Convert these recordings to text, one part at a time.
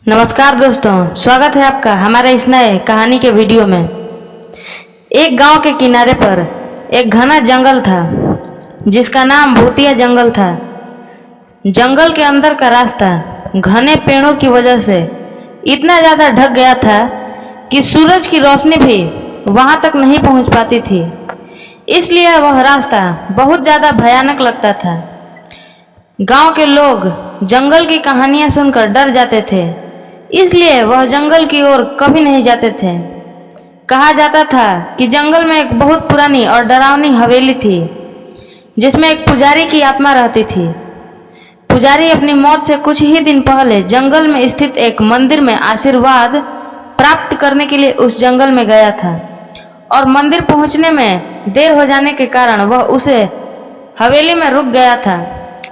नमस्कार दोस्तों, स्वागत है आपका हमारे इस नए कहानी के वीडियो में। एक गांव के किनारे पर एक घना जंगल था जिसका नाम भूतिया जंगल था। जंगल के अंदर का रास्ता घने पेड़ों की वजह से इतना ज़्यादा ढक गया था कि सूरज की रोशनी भी वहां तक नहीं पहुंच पाती थी। इसलिए वह रास्ता बहुत ज़्यादा भयानक लगता था। गांव के लोग जंगल की कहानियां सुनकर डर जाते थे, इसलिए वह जंगल की ओर कभी नहीं जाते थे। कहा जाता था कि जंगल में एक बहुत पुरानी और डरावनी हवेली थी जिसमें एक पुजारी की आत्मा रहती थी। पुजारी अपनी मौत से कुछ ही दिन पहले जंगल में स्थित एक मंदिर में आशीर्वाद प्राप्त करने के लिए उस जंगल में गया था और मंदिर पहुंचने में देर हो जाने के कारण वह उसे हवेली में रुक गया था,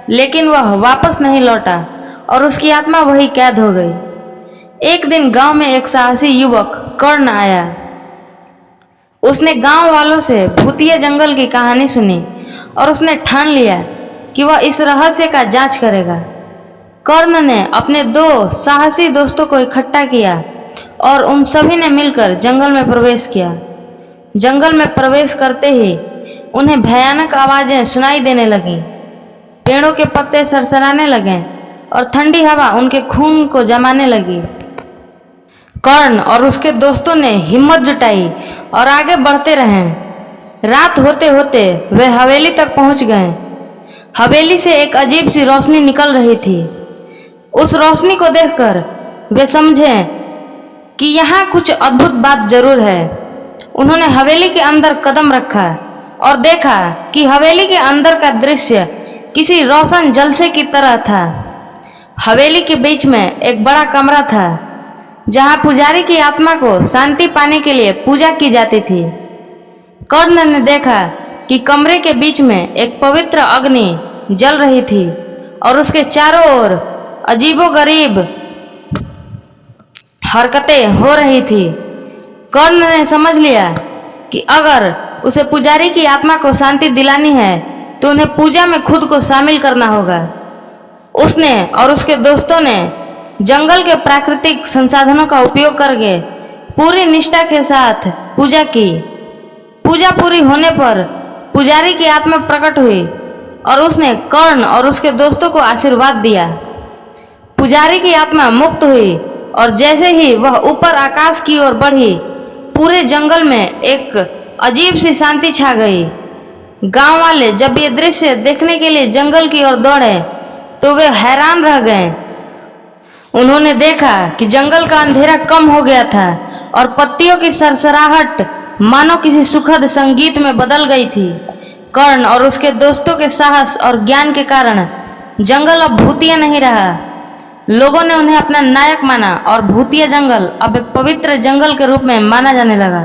लेकिन वह वापस नहीं लौटा और उसकी आत्मा वही कैद हो गई। एक दिन गांव में एक साहसी युवक कर्ण आया। उसने गांव वालों से भूतिया जंगल की कहानी सुनी और उसने ठान लिया कि वह इस रहस्य का जांच करेगा। कर्ण ने अपने दो साहसी दोस्तों को इकट्ठा किया और उन सभी ने मिलकर जंगल में प्रवेश किया। जंगल में प्रवेश करते ही उन्हें भयानक आवाजें सुनाई देने लगीं। पेड़ों के पत्ते सरसराने लगे और ठंडी हवा उनके खून को जमाने लगी। कर्ण और उसके दोस्तों ने हिम्मत जुटाई और आगे बढ़ते रहे। रात होते होते वे हवेली तक पहुंच गए। हवेली से एक अजीब सी रोशनी निकल रही थी। उस रोशनी को देखकर वे समझे कि यहाँ कुछ अद्भुत बात जरूर है। उन्होंने हवेली के अंदर कदम रखा और देखा कि हवेली के अंदर का दृश्य किसी रोशन जलसे की तरह था। हवेली के बीच में एक बड़ा कमरा था जहां पुजारी की आत्मा को शांति पाने के लिए पूजा की जाती थी। कर्ण ने देखा कि कमरे के बीच में एक पवित्र अग्नि जल रही थी और उसके चारों ओर अजीबोगरीब हरकतें हो रही थी। कर्ण ने समझ लिया कि अगर उसे पुजारी की आत्मा को शांति दिलानी है तो उन्हें पूजा में खुद को शामिल करना होगा। उसने और उसके दोस्तों ने जंगल के प्राकृतिक संसाधनों का उपयोग करके पूरी निष्ठा के साथ पूजा की। पूजा पूरी होने पर पुजारी की आत्मा प्रकट हुई और उसने कर्ण और उसके दोस्तों को आशीर्वाद दिया। पुजारी की आत्मा मुक्त हुई और जैसे ही वह ऊपर आकाश की ओर बढ़ी, पूरे जंगल में एक अजीब सी शांति छा गई। गांव वाले जब ये दृश्य देखने के लिए जंगल की ओर दौड़े तो वे हैरान रह गए। उन्होंने देखा कि जंगल का अंधेरा कम हो गया था और पत्तियों की सरसराहट मानो किसी सुखद संगीत में बदल गई थी। कर्ण और उसके दोस्तों के साहस और ज्ञान के कारण जंगल अब भूतिया नहीं रहा। लोगों ने उन्हें अपना नायक माना और भूतिया जंगल अब एक पवित्र जंगल के रूप में माना जाने लगा।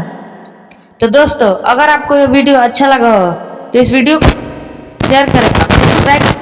तो दोस्तों, अगर आपको ये वीडियो अच्छा लगा हो तो इस वीडियो को शेयर करें, सब्सक्राइब